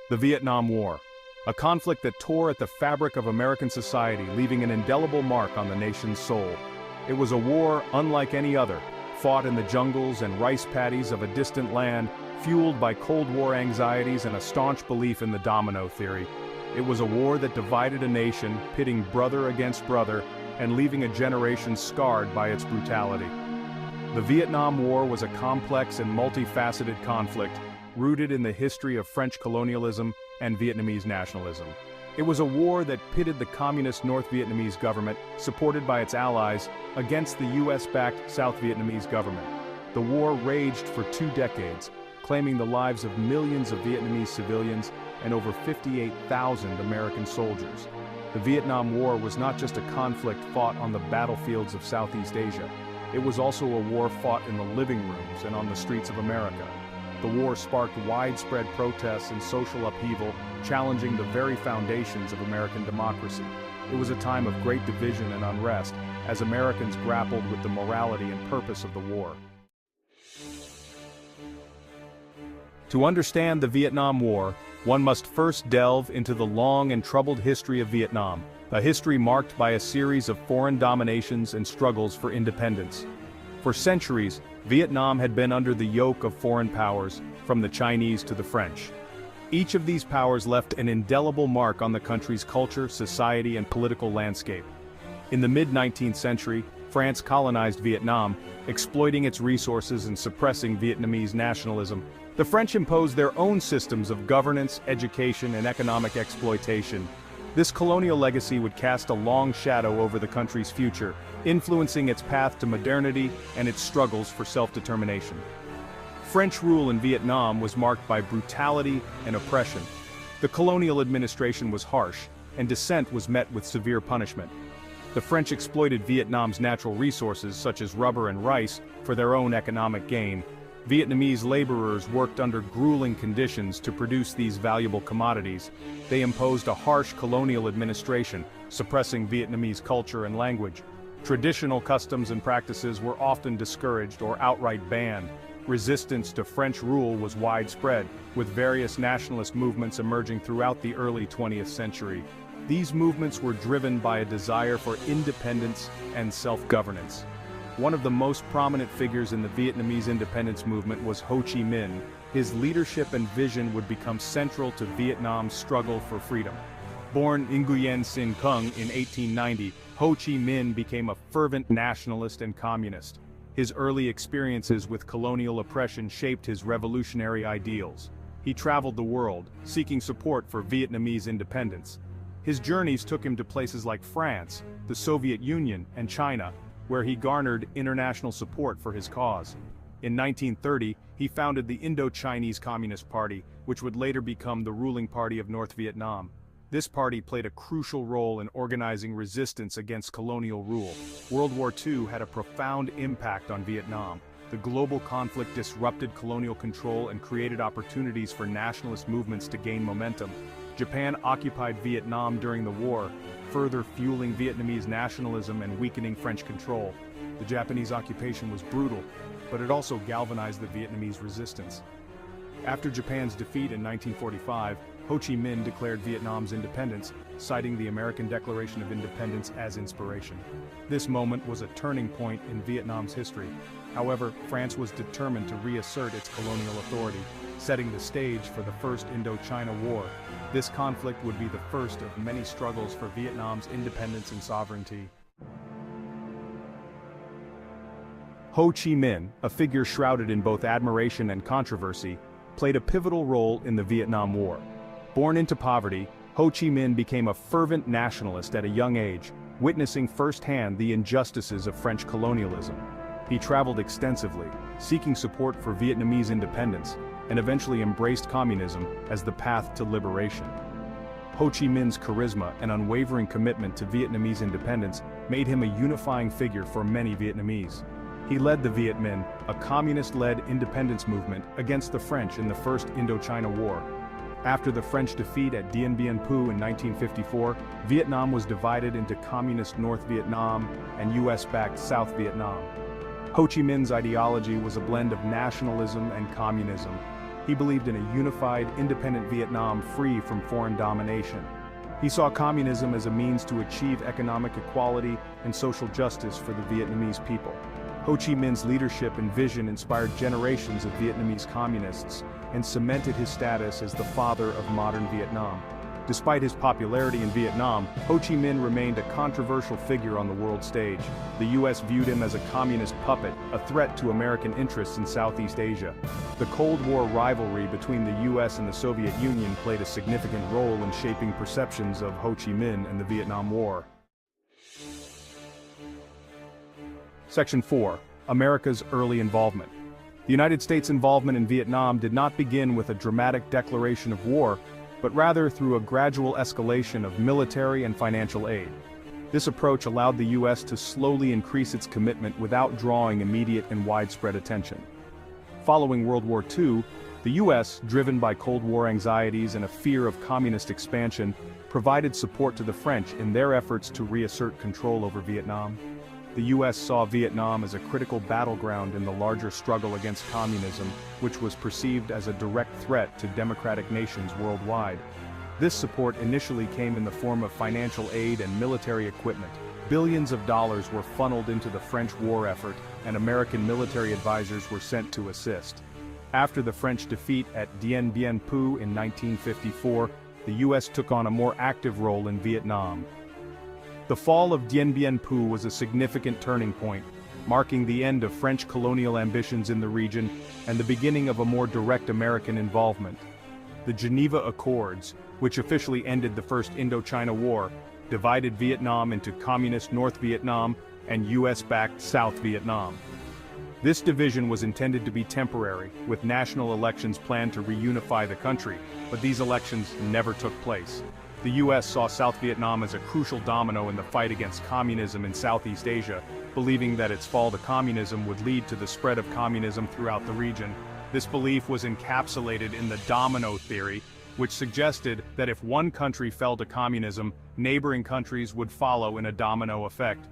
The Vietnam War, a conflict that tore at the fabric of American society, leaving an indelible mark on the nation's soul. It was a war unlike any other, fought in the jungles and rice paddies of a distant land, fueled by Cold War anxieties and a staunch belief in the domino theory. It was a war that divided a nation, pitting brother against brother, and leaving a generation scarred by its brutality. The Vietnam War was a complex and multifaceted conflict, rooted in the history of French colonialism and Vietnamese nationalism. It was a war that pitted the communist North Vietnamese government, supported by its allies, against the US-backed South Vietnamese government. The war raged for 2 decades, claiming the lives of millions of Vietnamese civilians and over 58,000 American soldiers. The Vietnam War was not just a conflict fought on the battlefields of Southeast Asia. It was also a war fought in the living rooms and on the streets of America. The war sparked widespread protests and social upheaval, challenging the very foundations of American democracy. It was a time of great division and unrest, as Americans grappled with the morality and purpose of the war. To understand the Vietnam War, one must first delve into the long and troubled history of Vietnam, a history marked by a series of foreign dominations and struggles for independence. For centuries, Vietnam had been under the yoke of foreign powers, from the Chinese to the French. Each of these powers left an indelible mark on the country's culture, society, and political landscape. In the mid-19th century, France colonized Vietnam, exploiting its resources and suppressing Vietnamese nationalism. The French imposed their own systems of governance, education, and economic exploitation. This colonial legacy would cast a long shadow over the country's future, influencing its path to modernity and its struggles for self-determination. French rule in Vietnam was marked by brutality and oppression. The colonial administration was harsh, and dissent was met with severe punishment. The French exploited Vietnam's natural resources, such as rubber and rice, for their own economic gain. Vietnamese laborers worked under grueling conditions to produce these valuable commodities. They imposed a harsh colonial administration, suppressing Vietnamese culture and language. Traditional customs and practices were often discouraged or outright banned. Resistance to French rule was widespread, with various nationalist movements emerging throughout the early 20th century. These movements were driven by a desire for independence and self-governance. One of the most prominent figures in the Vietnamese independence movement was Ho Chi Minh. His leadership and vision would become central to Vietnam's struggle for freedom. Born Nguyen Sinh Cung in 1890, Ho Chi Minh became a fervent nationalist and communist. His early experiences with colonial oppression shaped his revolutionary ideals. He traveled the world, seeking support for Vietnamese independence. His journeys took him to places like France, the Soviet Union, and China, where he garnered international support for his cause. In 1930, he founded the Indo-Chinese Communist Party, which would later become the ruling party of North Vietnam. This party played a crucial role in organizing resistance against colonial rule. World War II had a profound impact on Vietnam. The global conflict disrupted colonial control and created opportunities for nationalist movements to gain momentum. Japan occupied Vietnam during the war, further fueling Vietnamese nationalism and weakening French control. The Japanese occupation was brutal, but it also galvanized the Vietnamese resistance. After Japan's defeat in 1945, Ho Chi Minh declared Vietnam's independence, citing the American Declaration of Independence as inspiration. This moment was a turning point in Vietnam's history. However, France was determined to reassert its colonial authority, setting the stage for the First Indochina War. This conflict would be the first of many struggles for Vietnam's independence and sovereignty. Ho Chi Minh, a figure shrouded in both admiration and controversy, played a pivotal role in the Vietnam War. Born into poverty, Ho Chi Minh became a fervent nationalist at a young age, witnessing firsthand the injustices of French colonialism. He traveled extensively, seeking support for Vietnamese independence, and eventually embraced communism as the path to liberation. Ho Chi Minh's charisma and unwavering commitment to Vietnamese independence made him a unifying figure for many Vietnamese. He led the Viet Minh, a communist-led independence movement against the French in the First Indochina War. After the French defeat at Dien Bien Phu in 1954, Vietnam was divided into Communist North Vietnam and US-backed South Vietnam. Ho Chi Minh's ideology was a blend of nationalism and communism. He believed in a unified, independent Vietnam free from foreign domination. He saw communism as a means to achieve economic equality and social justice for the Vietnamese people. Ho Chi Minh's leadership and vision inspired generations of Vietnamese communists and cemented his status as the father of modern Vietnam. Despite his popularity in Vietnam, Ho Chi Minh remained a controversial figure on the world stage. The US viewed him as a communist puppet, a threat to American interests in Southeast Asia. The Cold War rivalry between the US and the Soviet Union played a significant role in shaping perceptions of Ho Chi Minh and the Vietnam War. Section 4. America's early involvement. The United States' involvement in Vietnam did not begin with a dramatic declaration of war, but rather through a gradual escalation of military and financial aid. This approach allowed the U.S. to slowly increase its commitment without drawing immediate and widespread attention. Following World War II, the U.S., driven by Cold War anxieties and a fear of communist expansion, provided support to the French in their efforts to reassert control over Vietnam. The U.S. saw Vietnam as a critical battleground in the larger struggle against communism, which was perceived as a direct threat to democratic nations worldwide. This support initially came in the form of financial aid and military equipment. Billions of dollars were funneled into the French war effort, and American military advisors were sent to assist. After the French defeat at Dien Bien Phu in 1954, the U.S. took on a more active role in Vietnam. The fall of Dien Bien Phu was a significant turning point, marking the end of French colonial ambitions in the region and the beginning of a more direct American involvement. The Geneva Accords, which officially ended the First Indochina War, divided Vietnam into Communist North Vietnam and US-backed South Vietnam. This division was intended to be temporary, with national elections planned to reunify the country, but these elections never took place. The U.S. saw South Vietnam as a crucial domino in the fight against communism in Southeast Asia, believing that its fall to communism would lead to the spread of communism throughout the region. This belief was encapsulated in the domino theory, which suggested that if one country fell to communism, neighboring countries would follow in a domino effect.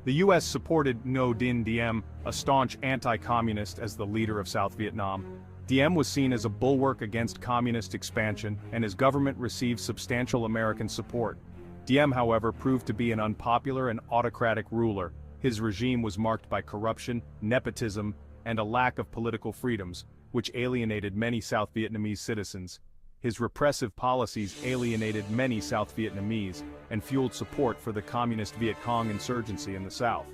The U.S. supported Ngo Dinh Diem, a staunch anti-communist, as the leader of South Vietnam. Diem was seen as a bulwark against communist expansion, and his government received substantial American support. Diem, however, proved to be an unpopular and autocratic ruler. His regime was marked by corruption, nepotism, and a lack of political freedoms, which alienated many South Vietnamese citizens. His repressive policies alienated many South Vietnamese and fueled support for the communist Viet Cong insurgency in the South.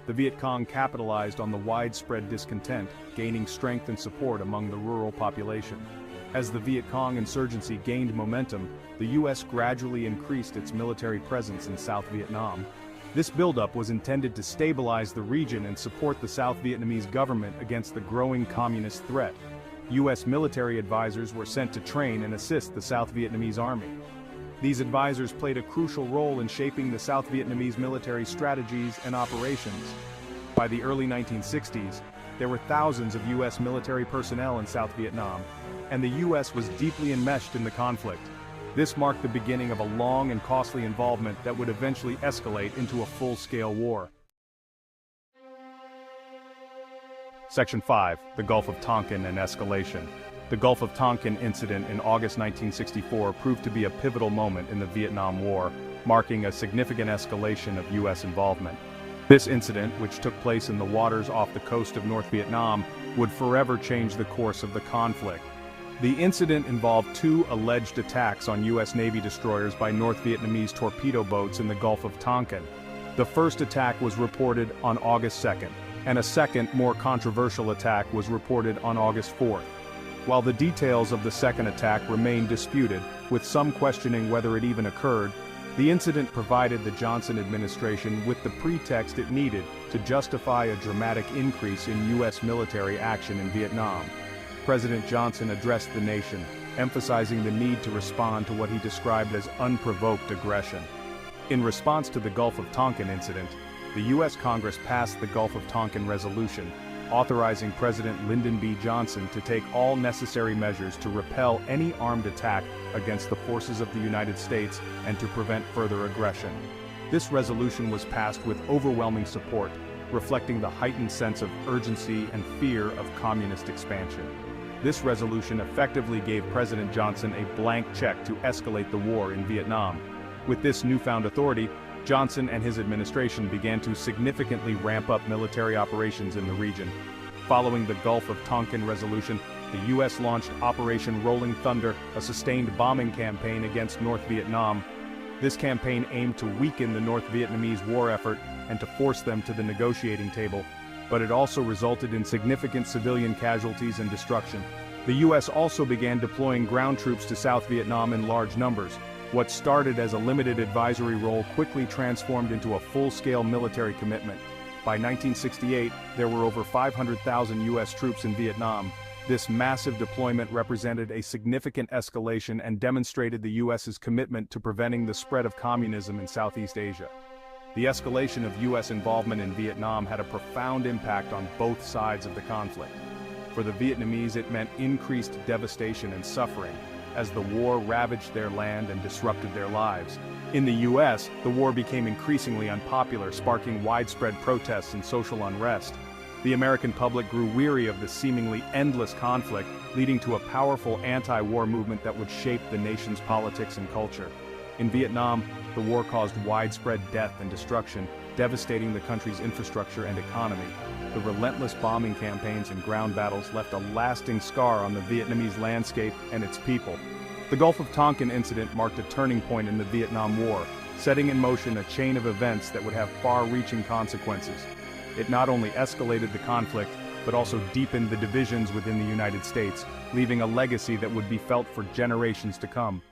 The Viet Cong capitalized on the widespread discontent, gaining strength and support among the rural population. As the Viet Cong insurgency gained momentum, the U.S. gradually increased its military presence in South Vietnam. This buildup was intended to stabilize the region and support the South Vietnamese government against the growing communist threat. U.S. military advisors were sent to train and assist the South Vietnamese army. These advisors played a crucial role in shaping the South Vietnamese military strategies and operations. By the early 1960s, there were thousands of U.S. military personnel in South Vietnam, and the U.S. was deeply enmeshed in the conflict. This marked the beginning of a long and costly involvement that would eventually escalate into a full-scale war. Section 5. The Gulf of Tonkin and Escalation. The Gulf of Tonkin incident in August 1964 proved to be a pivotal moment in the Vietnam War, marking a significant escalation of U.S. involvement. This incident, which took place in the waters off the coast of North Vietnam, would forever change the course of the conflict. The incident involved two alleged attacks on U.S. Navy destroyers by North Vietnamese torpedo boats in the Gulf of Tonkin. The first attack was reported on August 2nd, and a second, more controversial attack was reported on August 4th. While the details of the second attack remain disputed, with some questioning whether it even occurred, the incident provided the Johnson administration with the pretext it needed to justify a dramatic increase in U.S. military action in Vietnam. President Johnson addressed the nation, emphasizing the need to respond to what he described as unprovoked aggression. In response to the Gulf of Tonkin incident, the U.S. Congress passed the Gulf of Tonkin Resolution, authorizing President Lyndon B. Johnson to take all necessary measures to repel any armed attack against the forces of the United States and to prevent further aggression. This resolution was passed with overwhelming support, reflecting the heightened sense of urgency and fear of communist expansion. This resolution effectively gave President Johnson a blank check to escalate the war in Vietnam. With this newfound authority, Johnson and his administration began to significantly ramp up military operations in the region. Following the Gulf of Tonkin resolution, the U.S. launched Operation Rolling Thunder, a sustained bombing campaign against North Vietnam. This campaign aimed to weaken the North Vietnamese war effort and to force them to the negotiating table, but it also resulted in significant civilian casualties and destruction. The U.S. also began deploying ground troops to South Vietnam in large numbers. What started as a limited advisory role quickly transformed into a full-scale military commitment. By 1968, there were over 500,000 U.S. troops in Vietnam. This massive deployment represented a significant escalation and demonstrated the U.S.'s commitment to preventing the spread of communism in Southeast Asia. The escalation of U.S. involvement in Vietnam had a profound impact on both sides of the conflict. For the Vietnamese, it meant increased devastation and suffering, as the war ravaged their land and disrupted their lives. In the U.S., the war became increasingly unpopular, sparking widespread protests and social unrest. The American public grew weary of the seemingly endless conflict, leading to a powerful anti-war movement that would shape the nation's politics and culture. In Vietnam, the war caused widespread death and destruction, devastating the country's infrastructure and economy. The relentless bombing campaigns and ground battles left a lasting scar on the Vietnamese landscape and its people. The Gulf of Tonkin incident marked a turning point in the Vietnam War, setting in motion a chain of events that would have far-reaching consequences. It not only escalated the conflict, but also deepened the divisions within the United States, leaving a legacy that would be felt for generations to come.